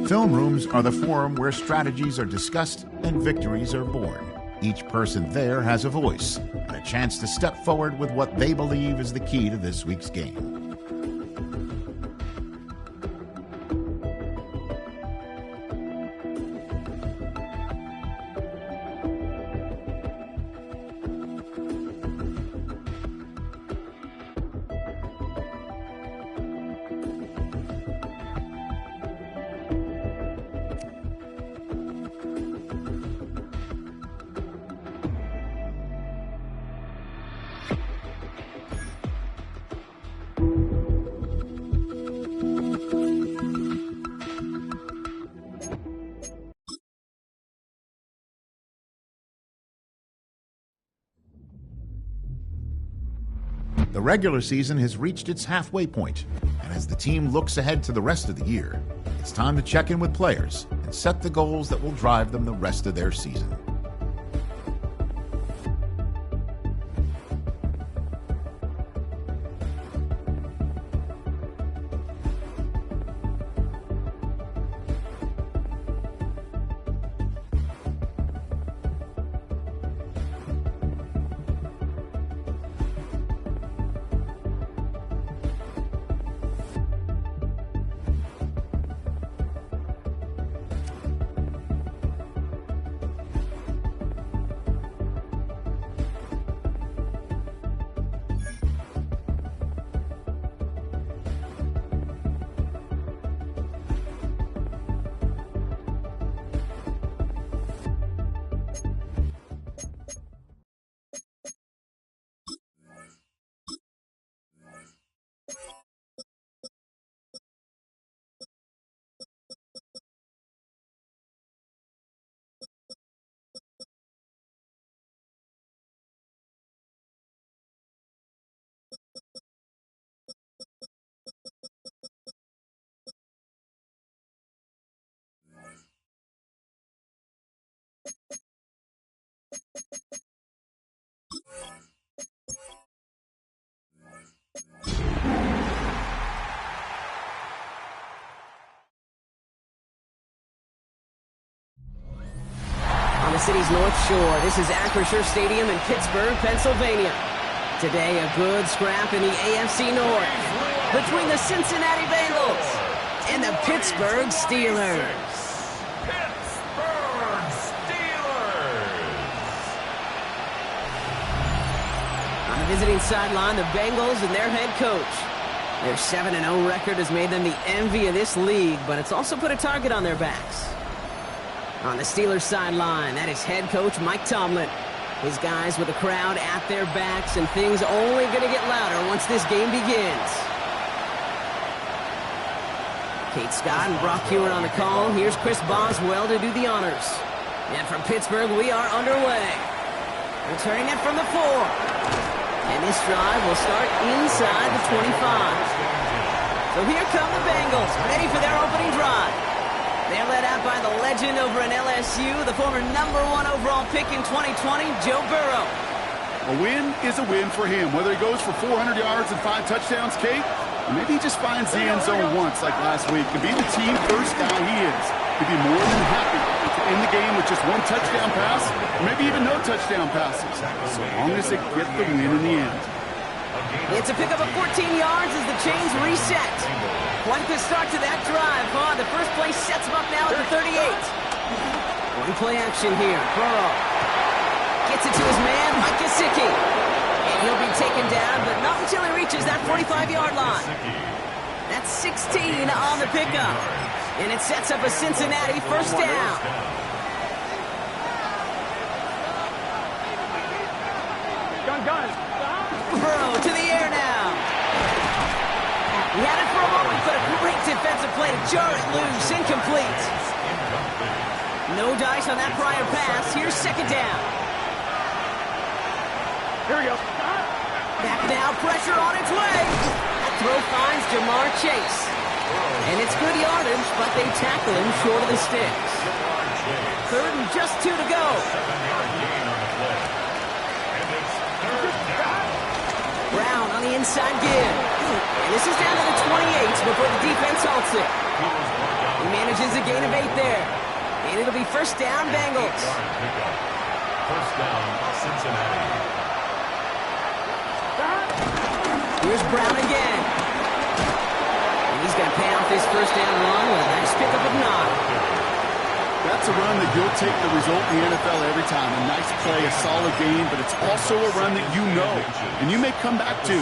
Film rooms are the forum where strategies are discussed and victories are born. Each person there has a voice and a chance to step forward with what they believe is the key to this week's game. The regular season has reached its halfway point, and as the team looks ahead to the rest of the year, it's time to check in with players and set the goals that will drive them the rest of their season. On the city's North Shore, this is Acrisure Stadium in Pittsburgh, Pennsylvania. Today, a good scrap in the AFC North between the Cincinnati Bengals and the Pittsburgh Steelers. Pittsburgh Steelers! On the visiting sideline, the Bengals and their head coach. Their 7-0 record has made them the envy of this league, but it's also put a target on their backs. On the Steelers sideline, that is head coach Mike Tomlin. His guys with the crowd at their backs, and things only going to get louder once this game begins. Kate Scott and Brock Hewitt on the call. Here's Chris Boswell to do the honors. And from Pittsburgh, we are underway. Returning it from the 4. And this drive will start inside the 25. So here come the Bengals, ready for their opening drive. They're led out by the legend over in LSU, the former #1 overall pick in 2020, Joe Burrow. A win is a win for him, whether he goes for 400 yards and 5 touchdowns, Kate, or maybe he just finds the end zone once like last week. To be the team first guy he is, he'd be more than happy to end the game with just 1 touchdown pass, or maybe even no touchdown passes, so long as they get the win in the end. It's a pickup of 14 yards as the chains reset. Quite the start to that drive, huh? The first play sets him up now at the 38. One play action here. Burrow gets it to his man, Mike Gesicki. And he'll be taken down, but not until he reaches that 45-yard line. That's 16 on the pickup. And it sets up a Cincinnati first down. Burrow to the air now. He had it for a moment, but a great defensive play to jar it loose. Incomplete. No dice on that prior pass. Here's second down. Here we go. Back now, pressure on its way. That throw finds Jamar Chase. And it's good yardage, but they tackle him short of the sticks. 3rd and just 2 to go. Brown on the inside give. And this is down to the 28 before the defense halts it. He manages a gain of 8 there. And it'll be first down, Bengals. First down, Cincinnati. Here's Brown again. And he's going to pay off this first down run with a nice pickup of 9. That's a run that you'll take the result in the NFL every time. A nice play, a solid game, but it's also a run that you know, and you may come back to,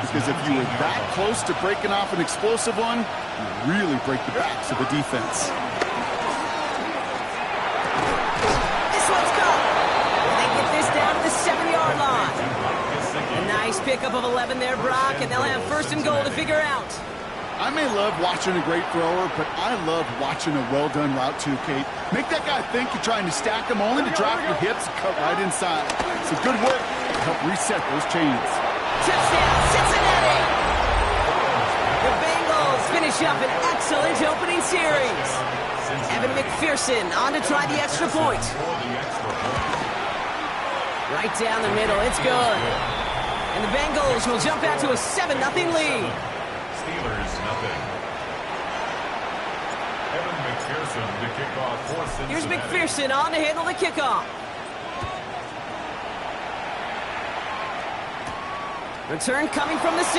because if you were that close to breaking off an explosive one, you really break the backs of the defense. This one's gone. They get this down to the 7-yard line. A nice pickup of 11 there, Brock, and they'll have first and goal to figure out. I may love watching a great thrower, but I love watching a well-done route too, Kate. Make that guy think you're trying to stack him only to drop your hips and cut right inside. Some good work to help reset those chains. Touchdown, Cincinnati! The Bengals finish up an excellent opening series. Evan McPherson on to try the extra point. Right down the middle, it's good. And the Bengals will jump out to a 7-0 lead. Steelers, nothing. Evan McPherson to kick off for Cincinnati. Here's McPherson on to handle the kickoff. Return coming from the 6.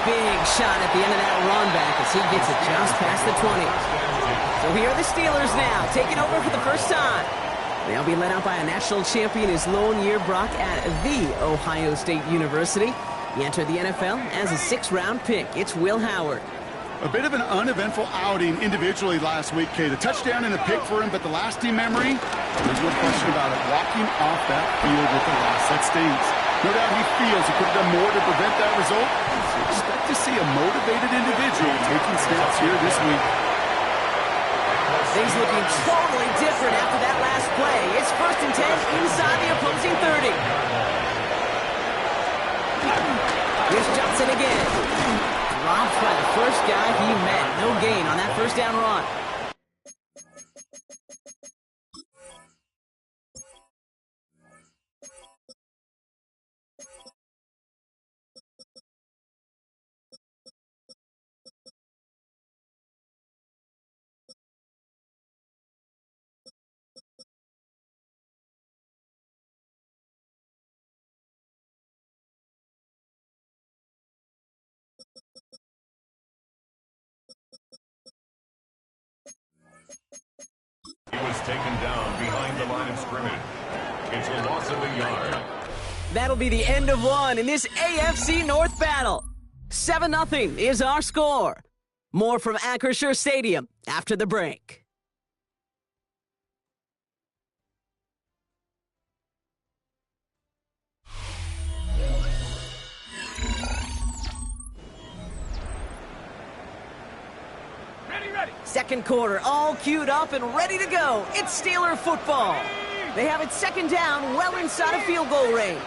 Big shot at the end of that run back as he gets it just past the 20. So here are the Steelers now, taking over for the first time. They'll be led out by a national champion his lone year, Brock, at the Ohio State University. He entered the NFL as a 6th-round pick. It's Will Howard. A bit of an uneventful outing individually last week, Kate. A touchdown and a pick for him, but the lasting memory, there's no question about it, walking off that field with a loss. That stings. No doubt he feels he could have done more to prevent that result. So expect to see a motivated individual taking snaps here this week. Things looking totally different after that last play. It's 1st and 10 inside the opposing 30. Here's Johnson again. Dropped by the first guy he met. No gain on that first down run. He was taken down behind the line of scrimmage. It's a loss of a yard. That'll be the end of one in this AFC North battle. 7-0 is our score. More from Acrisure Stadium after the break. Second quarter, all queued up and ready to go. It's Steeler football. They have it 2nd down, well inside of field goal range.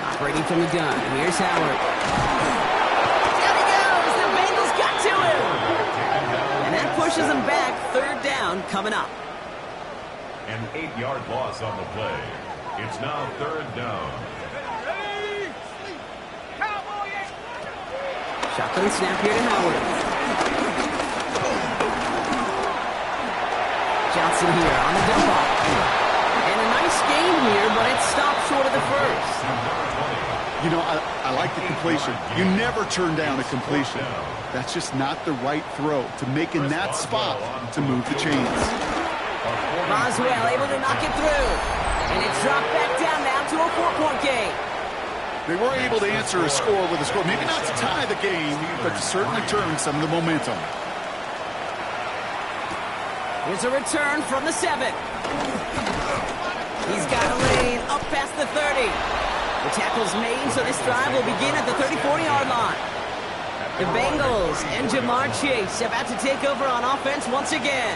Operating from the gun, here's Howard. Down he goes, the Bengals got to him. And that pushes them back, 3rd down coming up. An 8-yard loss on the play. It's now 3rd down. Shotgun snap here to Howard. Johnson here on the dump off. And a nice gain here, but it stopped short of the first. You know, I like the completion. You never turn down a completion. That's just not the right throw to make in that spot to move the chains. Boswell able to knock it through. And it's dropped back down now to a 4-point game. They were able to answer a score with a score. Maybe not to tie the game, but to certainly turn some of the momentum. Here's a return from the 7. He's got a lane up past the 30. The tackle's made, so this drive will begin at the 34-yard line. The Bengals and Jamar Chase about to take over on offense once again.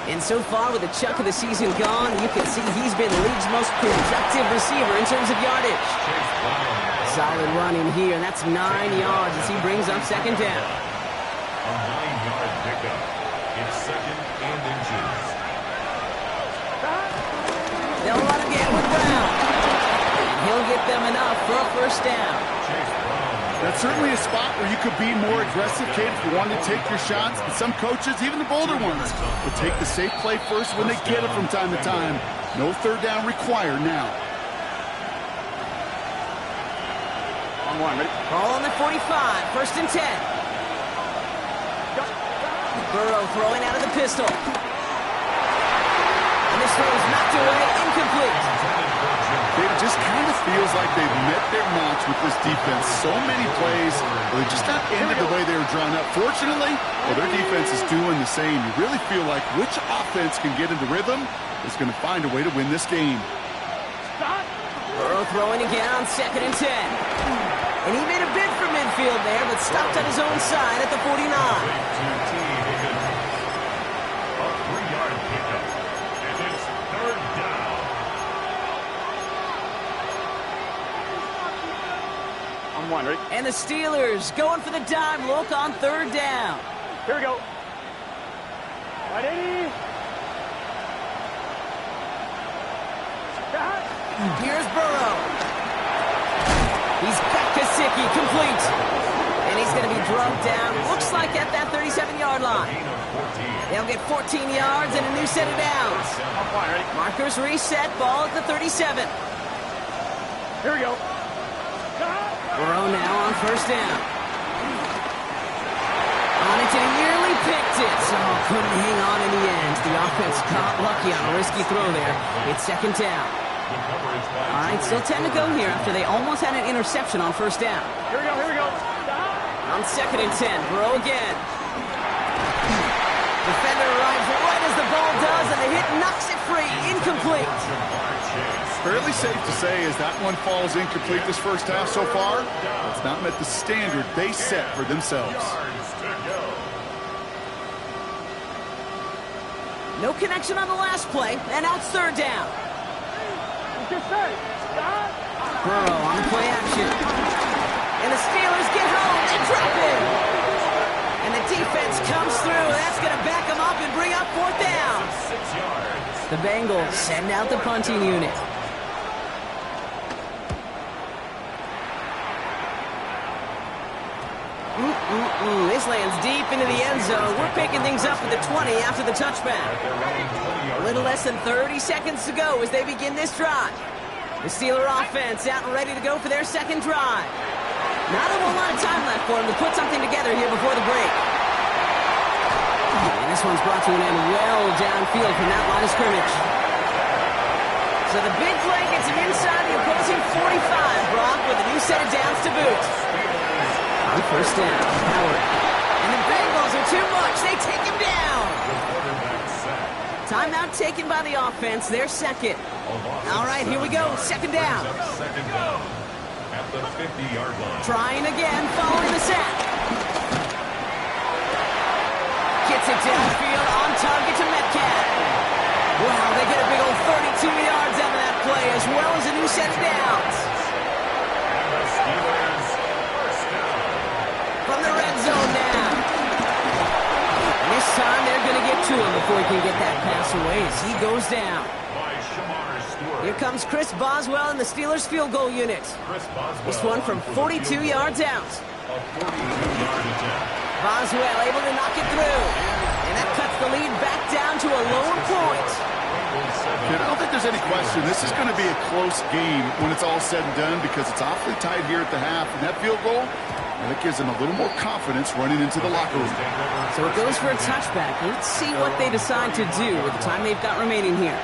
And so far, with a chunk of the season gone, you can see he's been the league's most productive receiver in terms of yardage. Solid running here, and that's 9 yards as he brings up 2nd down. A 9-yard pickup. It's 2nd and inches. They'll run again with Brown. And he'll get them enough for a first down. That's certainly a spot where you could be more aggressive, kid, if you want to take your shots. But some coaches, even the bolder ones, will take the safe play first when they get it from time to time. No third down required now. On one, ready? Ball on the 45, first and 10. Burrow throwing out of the pistol. And this throw is knocked away, incomplete. It just kind of feels like they've met their match with this defense. So many plays, well, they just got ended the way they were drawn up. Fortunately, well, their defense is doing the same. You really feel like which offense can get into rhythm is going to find a way to win this game. Burrow throwing again on 2nd and 10. And he made a bid for midfield there, but stopped on his own side at the 49. A 3-yard pickup. And it's third down. On one, ready? And the Steelers going for the dime look on third down. Here we go. Ready? Here's Burrow. He's got Gesicki, complete. And he's going to be drugged down, looks like at that 37-yard line. They'll get 14 yards and a new set of downs. Markers reset, ball at the 37. Here we go. Burrow now on first down. On it, and he nearly picked it. So couldn't hang on in the end. The offense got lucky on a risky throw there. It's second down. All right, still 10 to go here after they almost had an interception on first down. Here we go, here we go. On 2nd and 10, Burrow again. Defender arrives right as the ball does, and the hit knocks it free. Incomplete. Fairly safe to say as that one falls incomplete this first half so far, it's not met the standard they set for themselves. No connection on the last play, and now it's third down. Burrow on the play action. And the Steelers get home. They drop it. And the defense comes through. That's going to back them up and bring up fourth down. The Bengals send out the punting unit. This lands deep into the end zone. We're picking things up at the 20 after the touchback. A little less than 30 seconds to go as they begin this drive. The Steeler offense out and ready to go for their second drive. Not a whole lot of time left for them to put something together here before the break. And this one's brought to an end well downfield from that line of scrimmage. So the big play gets him inside the opposing 45, Brock, with a new set of downs to boot. On first down, Howard. And the Bengals are too much. They take him down. Timeout taken by the offense. They're second. All right, here we go. Second down. Second down at the 50-yard line. Trying again, following the sack. Gets it downfield, on target to Metcalf. Wow, they get a big old 32 yards out of that play, as well as a new set of downs. And the Steelers first down. From the red zone now. And this time they're going to get to him before he can get that pass away as he goes down. By Shamar Stewart. Here comes Chris Boswell in the Steelers field goal unit. Chris Boswell. This one from 42 yards out. A 42-yard attempt. Boswell able to knock it through. And that cuts the lead back down to a lower point. I don't think there's any question. This is going to be a close game when it's all said and done because it's awfully tight here at the half. And that field goal, and it gives them a little more confidence running into the locker room. So it goes for a touchback. Let's see what they decide to do with the time they've got remaining here.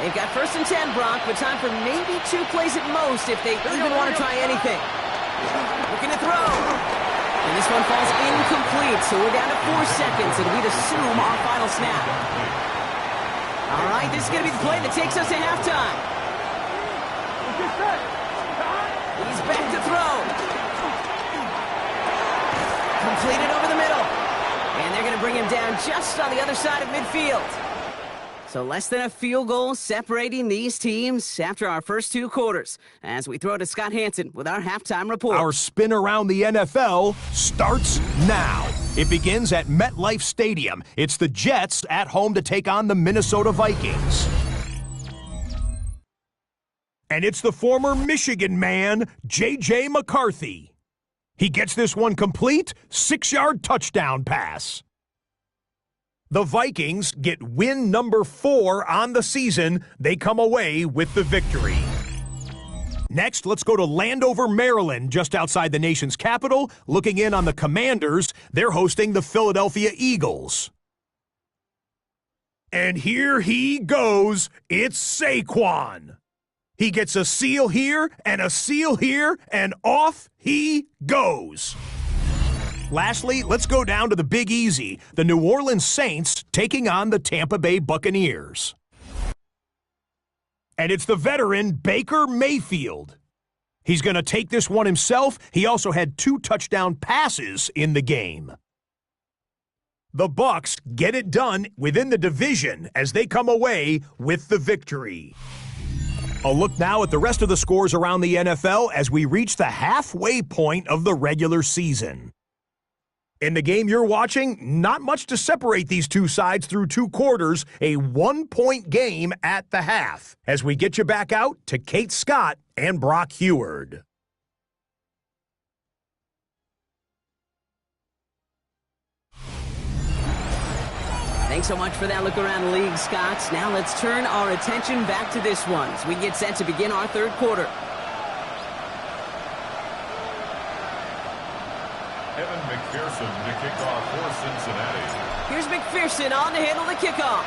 They've got first and 10, Brock, but time for maybe 2 plays at most if they even want to try anything. Looking to throw. And this one falls incomplete, so we're down to 4 seconds, and we'd assume our final snap. All right, this is going to be the play that takes us to halftime. He's back to throw. Completed over the middle. And they're going to bring him down just on the other side of midfield. So less than a field goal separating these teams after our first 2 quarters. As we throw to Scott Hansen with our halftime report. Our spin around the NFL starts now. It begins at MetLife Stadium. It's the Jets at home to take on the Minnesota Vikings. And it's the former Michigan man, J.J. McCarthy. He gets this one complete, 6-yard touchdown pass. The Vikings get win number 4 on the season. They come away with the victory. Next, let's go to Landover, Maryland, just outside the nation's capital. Looking in on the Commanders, they're hosting the Philadelphia Eagles. And here he goes. It's Saquon. He gets a seal here and a seal here, and off he goes. Lastly, let's go down to the Big Easy, the New Orleans Saints taking on the Tampa Bay Buccaneers. And it's the veteran Baker Mayfield. He's going to take this one himself. He also had 2 touchdown passes in the game. The Bucs get it done within the division as they come away with the victory. A look now at the rest of the scores around the NFL as we reach the halfway point of the regular season. In the game you're watching, not much to separate these two sides through 2 quarters, a 1-point game at the half. As we get you back out to Kate Scott and Brock Heward. Thanks so much for that look around the league, Scott. Now let's turn our attention back to this one as we get set to begin our third quarter. Evan McPherson to kick off for Cincinnati. Here's McPherson on to handle the kickoff.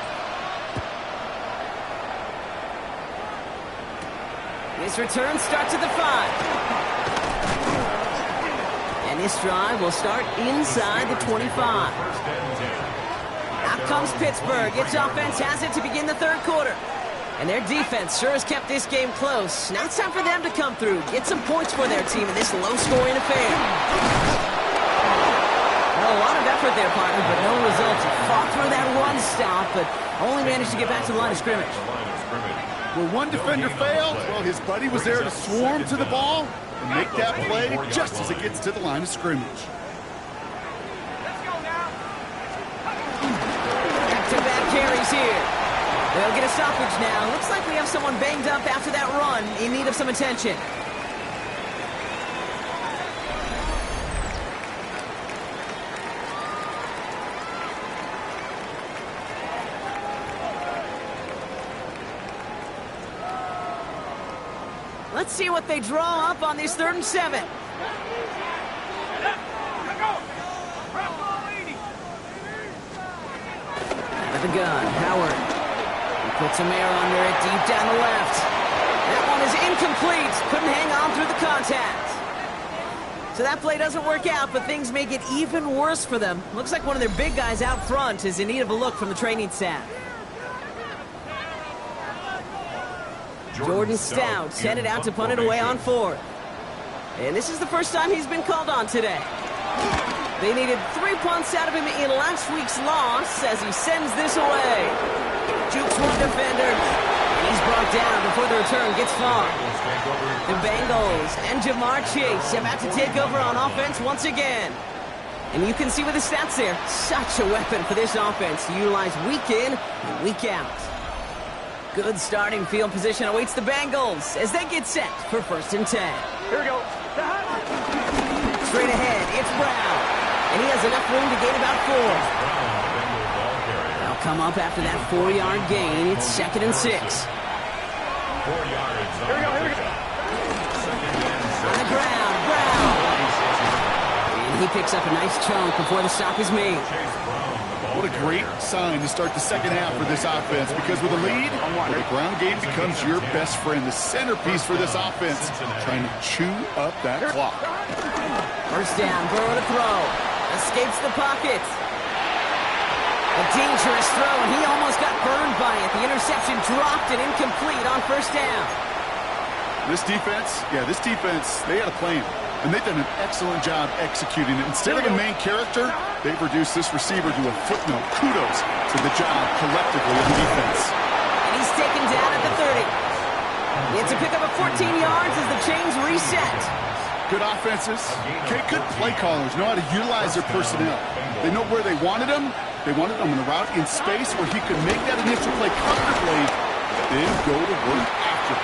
This return starts at the 5. And this drive will start inside the 25. Out comes Pittsburgh. Its offense has it to begin the third quarter. And their defense sure has kept this game close. Now it's time for them to come through, get some points for their team in this low-scoring affair. Well, a lot of effort there, partner, but no results. He fought through that run stop, but only managed to get back to the line of scrimmage. Where one defender failed, well, his buddy was there to swarm to the ball and make that play just as it gets to the line of scrimmage. Back-to-back carries here. They'll get a stoppage now. Looks like we have someone banged up after that run in need of some attention. Let's see what they draw up on this 3rd and 7. At the gun, Howard. He puts some air under it deep down the left. That one is incomplete. Couldn't hang on through the contact. So that play doesn't work out, but things may get even worse for them. Looks like one of their big guys out front is in need of a look from the training staff. Jordan Stout headed out to punt it away on 4th. And this is the first time he's been called on today. They needed 3 punts out of him in last week's loss as he sends this away. Jukes one defender, and he's brought down before the return gets far. The Bengals and Jamar Chase about to take over on offense once again. And you can see with the stats there, such a weapon for this offense to utilize week in and week out. Good starting field position awaits the Bengals as they get set for 1st and 10. Here we go. Straight ahead, it's Brown. And he has enough room to gain about 4. They'll come up after that 4-yard gain. It's 2nd and 6. 4 yards. Here we go. On the ground, Brown. And he picks up a nice chunk before the stop is made. What a great sign to start the second half for this offense, because with a lead, the ground game becomes your best friend, the centerpiece for this offense, trying to chew up that clock. First down, Burrow to throw. Escapes the pocket. A dangerous throw, and he almost got burned by it. The interception dropped and incomplete on 1st down. This defense, they had a plan, and they've done an excellent job executing it. Instead of a main character, they've reduced this receiver to a footnote. Kudos to the job collectively of the defense. And he's taken down at the 30. It's a pickup of 14 yards as the chains reset. Good offenses, good play callers know how to utilize their personnel. They know where they wanted him. They wanted him in a route in space where he could make that initial play comfortably, then go to work after.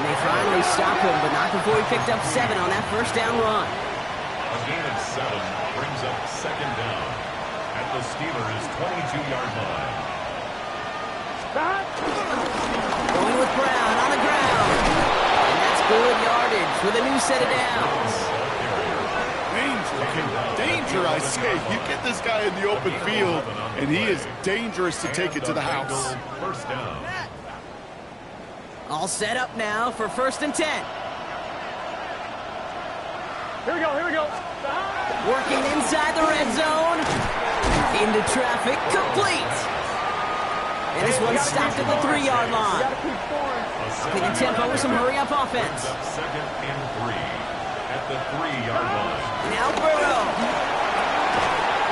And they finally stop him, but not before he picked up 7 on that first down run. A gain of 7 brings up second down at the Steelers' 22-yard line. Going with Brown on the ground. And that's good yardage with a new set of downs. Danger, I say. You get this guy in the open field, and he is dangerous to take it to the house. First down. All set up now for 1st and 10. Here we go, here we go. Working inside the red zone. Into traffic, complete. And this one stopped at the 3-yard line. Upping the tempo with some hurry-up offense. Second and 3 at the 3-yard line. Now Burrow.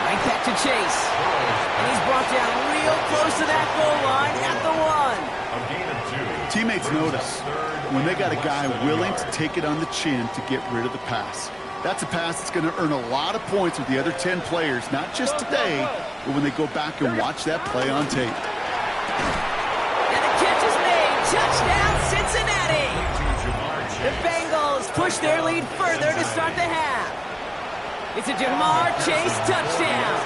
Right back to Chase. And he's brought down real close to that goal line at the 1. A gain of 2. Teammates notice when they got a guy willing to take it on the chin to get rid of the pass. That's a pass that's going to earn a lot of points with the other 10 players, not just today, but when they go back and watch that play on tape. And the catch is made. Touchdown, Cincinnati. The Bengals push their lead further to start the half. It's a Jamar Chase touchdown.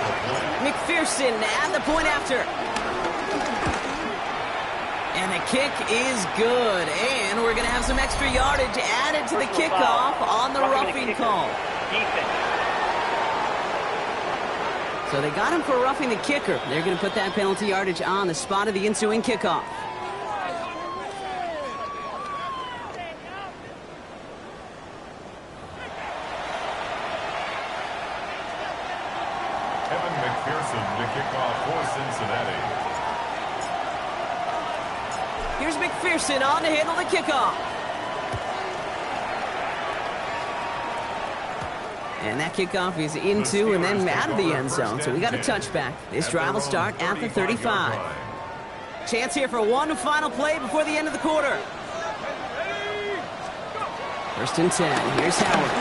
McPherson at the point after. And the kick is good. And we're going to have some extra yardage added to the kickoff on the roughing call. So they got him for roughing the kicker. They're going to put that penalty yardage on the spot of the ensuing kickoff. Kevin McPherson to kick off for Cincinnati. Here's McPherson on to handle the kickoff. And that kickoff is into and then out of the end zone. So we got a touchback. This drive will start at the 35. Chance here for one final play before the end of the quarter. 1st and 10. Here's Howard.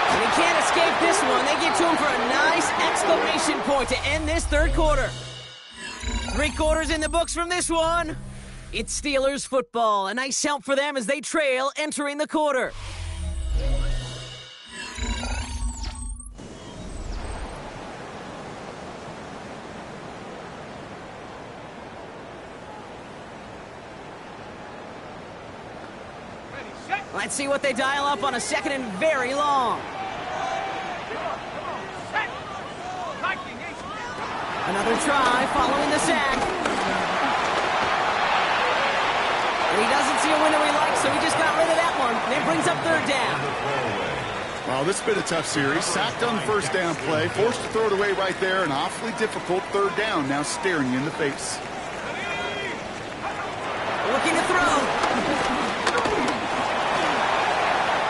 And he can't escape this one. They get to him for a nice exclamation point to end this 3rd quarter. 3 quarters in the books from this one. It's Steelers football. A nice help for them as they trail entering the quarter. Let's see what they dial up on a 2nd and very long. Another try following the sack. And he doesn't see a window he likes, so he just got rid of that one. And it brings up 3rd down. Well, this has been a tough series. Sacked on the 1st down play, forced to throw it away right there. An awfully difficult 3rd down now staring you in the face. Looking to throw.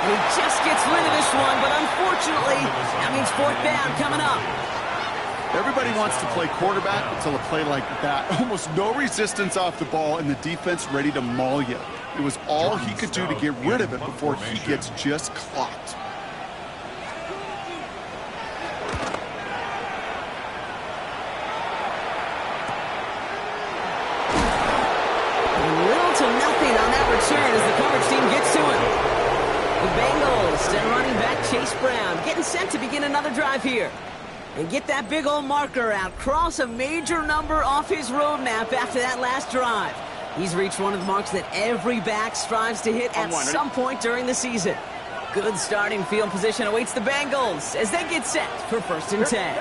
And he just gets rid of this one, but unfortunately, that means 4th down coming up. Everybody wants to play quarterback until a play like that. Almost no resistance off the ball and the defense ready to maul you. It was all he could do to get rid of it before he gets just clocked. Little to nothing on that return as the coverage team gets to him. The Bengals send running back Chase Brown, getting set to begin another drive here. And get that big old marker out. Cross a major number off his roadmap after that last drive. He's reached one of the marks that every back strives to hit at some point during the season. Good starting field position awaits the Bengals as they get set for 1st and 10.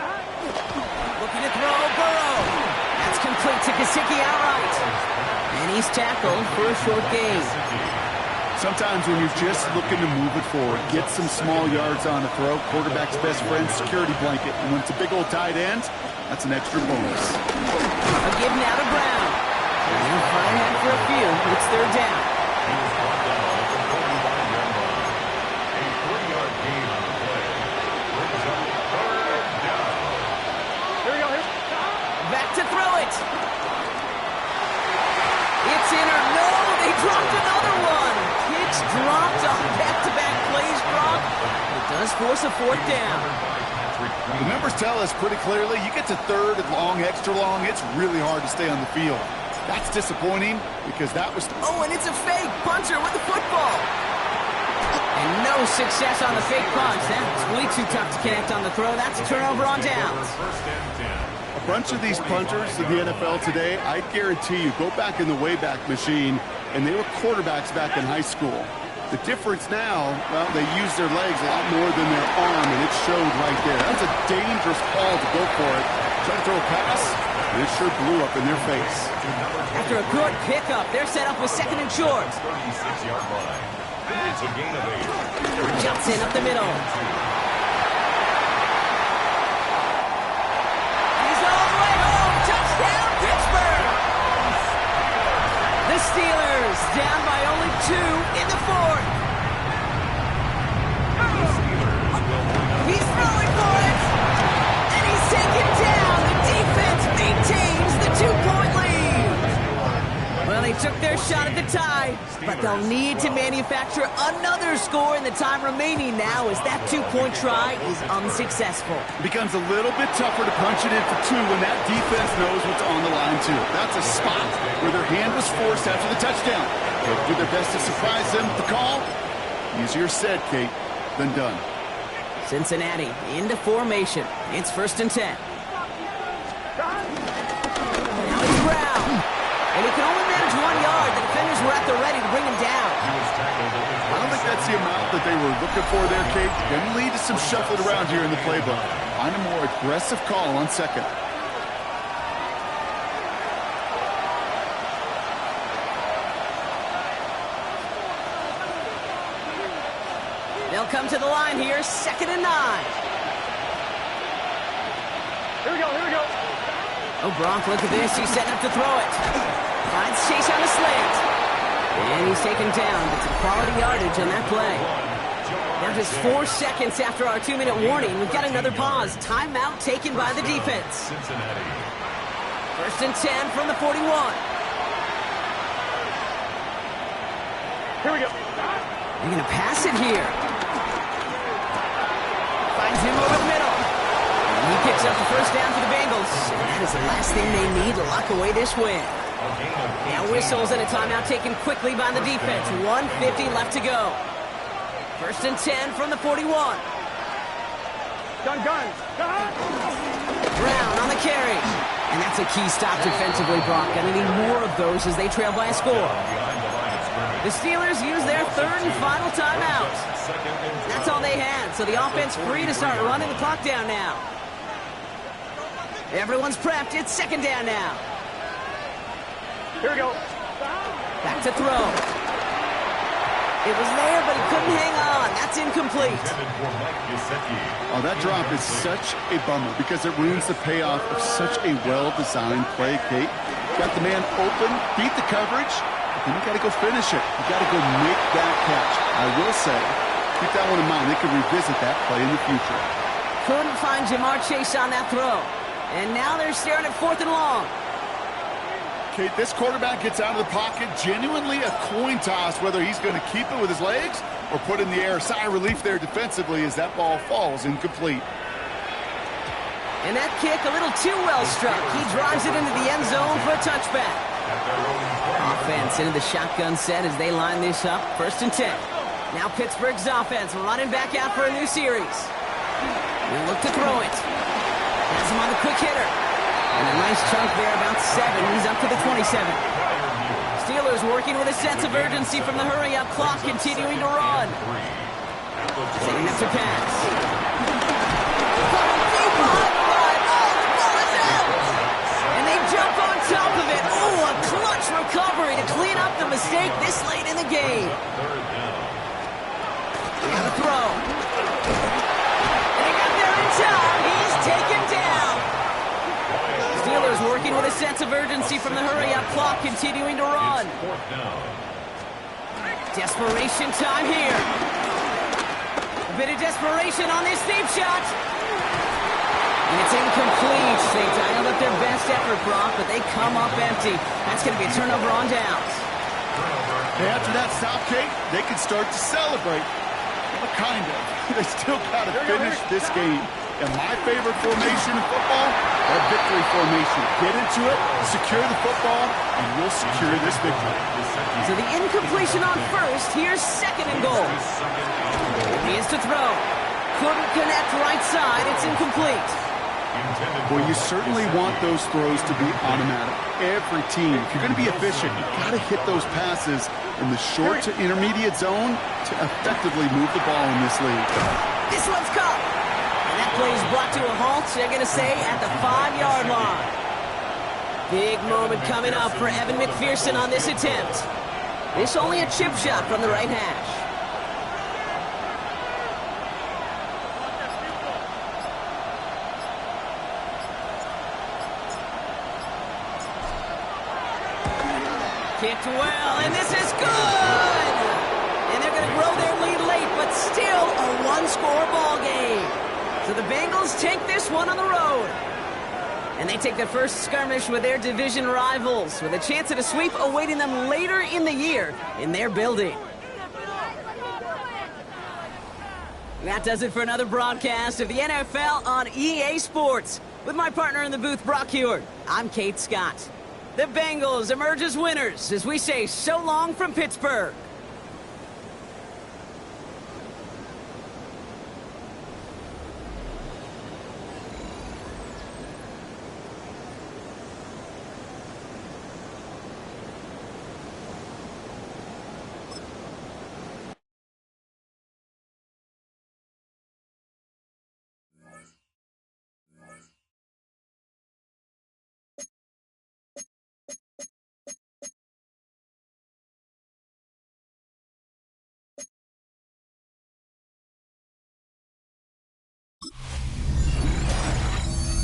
Looking to throw, Burrow. That's complete to Gesicki outright. And he's tackled for a short gain. Sometimes when you're just looking to move it forward, get some small yards on a throw, quarterback's best friend, security blanket. And when it's a big old tight end, that's an extra bonus. A give now to Brown. And he'll fly ahead for a few. It's 3rd down. He was brought down at the 41-yard line. A 3-yard gain on the play. Brings up 3rd down. Here we go, here. Back to throw it. It's in or no, they dropped another one. Kicks dropped on back-to-back plays dropped. It does force a 4th down. The numbers tell us pretty clearly, you get to 3rd and long, extra long, it's really hard to stay on the field. That's disappointing because that was... Oh, and it's a fake puncher with the football. And no success on the fake punch. That's way too tough to connect on the throw. That's a turnover on downs. A bunch of these punters in the NFL today, I guarantee you, go back in the Wayback Machine, and they were quarterbacks back in high school. The difference now, well, they use their legs a lot more than their arm, and it showed right there. That's a dangerous call to go for it. Try to throw a pass, and it sure blew up in their face. After a good pickup, they're set up with second and short. 36-yard line. It's a gain of 8. Jumps in up the middle. He's all the way home. Touchdown, Pittsburgh! The Steelers down by only 2 in the fourth. He's throwing for it. And he's taken down. The defense maintains the 2-point lead. Well, they took their shot at the tie, but they'll need to manufacture another score in the time remaining now as that 2-point try is unsuccessful. It becomes a little bit tougher to punch it in for 2 when that defense knows what's on the line, too. That's a spot where their hand was forced after the touchdown. They'll do their best to surprise them with the call. Easier said, Kate, than done. Cincinnati into formation. It's 1st and 10. Now it's Brown. And he can only manage 1 yard. The defenders were at the ready to bring him down. I don't think that's the amount that they were looking for there, Kate. Going to lead to some shuffling around here in the playbook. Find a more aggressive call on second. They'll come to the line here, 2nd and 9. Here we go, here we go. Oh, Gronk, look at this. He's setting up to throw it. Finds Chase on the slant. And he's taken down, but some quality yardage on that play. Now just 4 seconds after our 2-minute warning, we've got another pause. Timeout taken by the defense. 1st and 10 from the 41. Here we go. They're going to pass it here. Finds him over the middle. And he picks up the first down for the Bengals. And that is the last thing they need to lock away this win. Now whistles and a timeout taken quickly by the defense. 1:50 left to go. 1st and 10 from the 41. Gun. Brown on the carry. And that's a key stop defensively, Brock. Gonna need more of those as they trail by a score. The Steelers use their 3rd and final timeout. That's all they had, so the offense free to start running the clock down now. Everyone's prepped. It's 2nd down now. Here we go. Back to throw. It was there, but he couldn't hang on. That's incomplete. Oh, that drop is such a bummer because it ruins the payoff of such a well-designed play, Kate. Got the man open, beat the coverage, then you got to go finish it. You got to go make that catch. I will say, keep that one in mind. They can revisit that play in the future. Couldn't find Jamar Chase on that throw. And now they're staring at 4th and long. Kate, this quarterback gets out of the pocket, genuinely a coin toss whether he's going to keep it with his legs or put it in the air. Sigh of relief there defensively as that ball falls incomplete. And that kick a little too well struck. He drives it into the end zone for a touchback. Offense into the shotgun set as they line this up. 1st and 10. Now Pittsburgh's offense running back out for a new series. We'll look to throw it. Has him on the quick hitter. And a nice chunk there, about 7. He's up to the 27. Steelers working with a sense of urgency from the hurry-up clock, continuing to run. Setting up to pass. Deep behind the line. Oh, the ball is out. And they jump on top of it. Oh, a clutch recovery to clean up the mistake this late in the game. Now the throw. And he got there in time. He's taken down. Steelers working with a sense of urgency from the hurry-up clock, continuing to run. Desperation time here. A bit of desperation on this deep shot. And it's incomplete. They dialed up their best effort, Brock, but they come up empty. That's going to be a turnover on downs. Hey, after that stop, Kate, they can start to celebrate. Well, kind of. They still got to finish this game. And my favorite formation in football, that victory formation. Get into it, secure the football, and you'll secure this victory. So the incompletion on first. Here's second and goal. He is to throw. Couldn't connect right side. It's incomplete. Well, you certainly want those throws to be automatic. Every team, if you're going to be efficient, you've got to hit those passes in the short to intermediate zone to effectively move the ball in this league. This one's caught. And that play is brought to a halt, they're going to say, at the 5-yard line. Big moment coming up for Evan McPherson on this attempt. This only a chip shot from the right hash. Kicked well, and this is good! And they're going to grow their lead late, but still a one-score ball game. So the Bengals take this one on the road. And they take the first skirmish with their division rivals, with a chance at a sweep awaiting them later in the year in their building. That does it for another broadcast of the NFL on EA Sports. With my partner in the booth, Brock Heward, I'm Kate Scott. The Bengals emerge as winners as we say so long from Pittsburgh.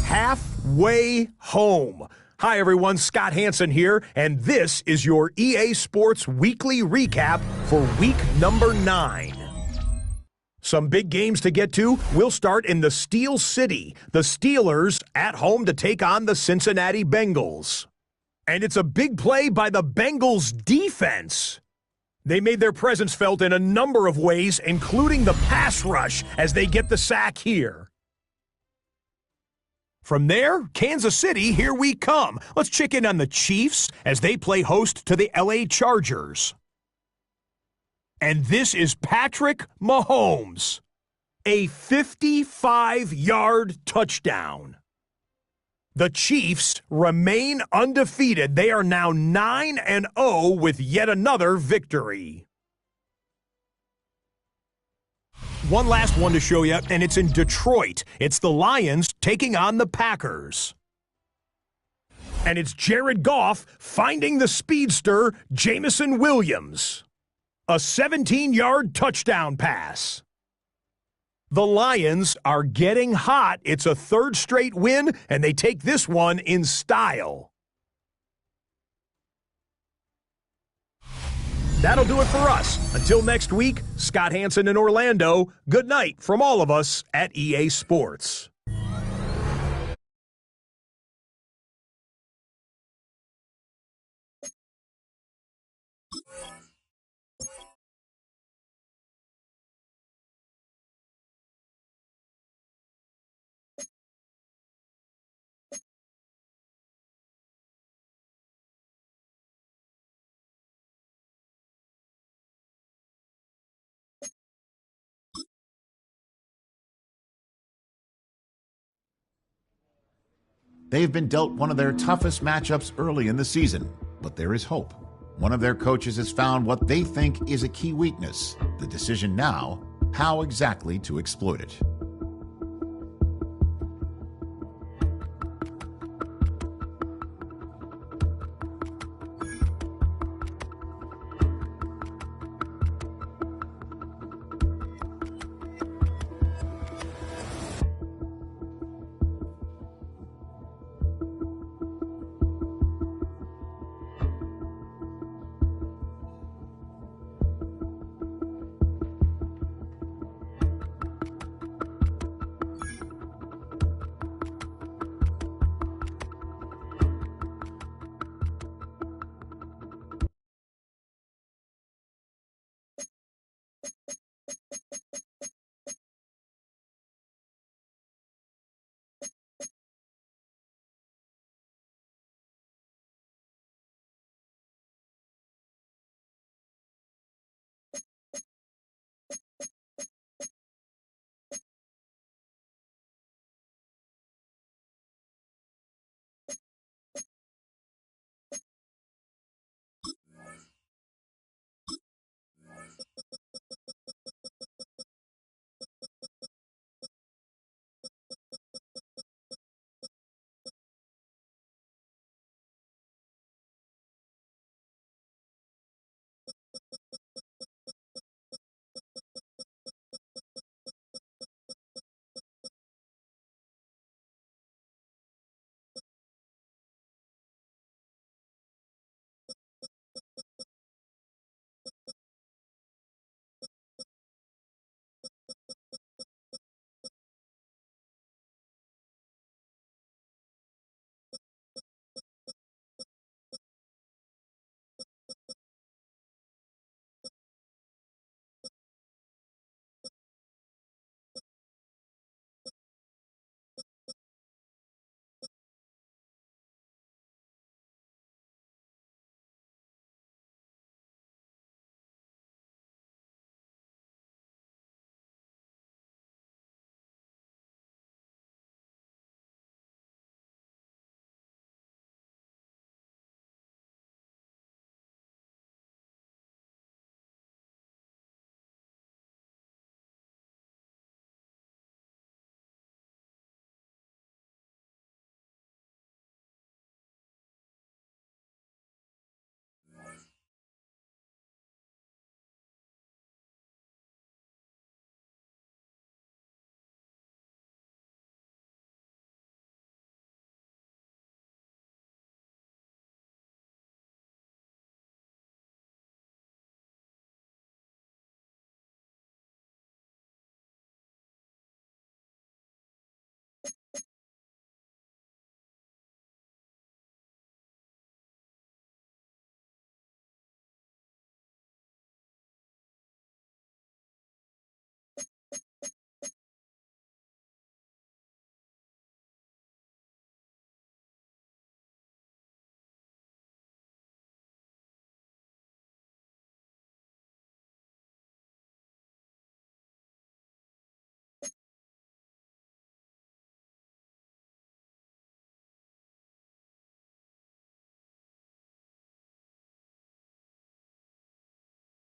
Halfway home. Hi, everyone. Scott Hansen here, and this is your EA Sports Weekly Recap for week number 9. Some big games to get to. We'll start in the Steel City. The Steelers at home to take on the Cincinnati Bengals. And it's a big play by the Bengals defense. They made their presence felt in a number of ways, including the pass rush as they get the sack here. From there, Kansas City, here we come. Let's check in on the Chiefs as they play host to the LA Chargers. And this is Patrick Mahomes. A 55-yard touchdown. The Chiefs remain undefeated. They are now 9-0 with yet another victory. One last one to show you, and it's in Detroit. It's the Lions taking on the Packers. And it's Jared Goff finding the speedster, Jameson Williams. A 17-yard touchdown pass. The Lions are getting hot. It's a third straight win, and they take this one in style. That'll do it for us. Until next week, Scott Hansen in Orlando, good night from all of us at EA Sports. They've been dealt one of their toughest matchups early in the season, but there is hope. One of their coaches has found what they think is a key weakness. The decision now, how exactly to exploit it.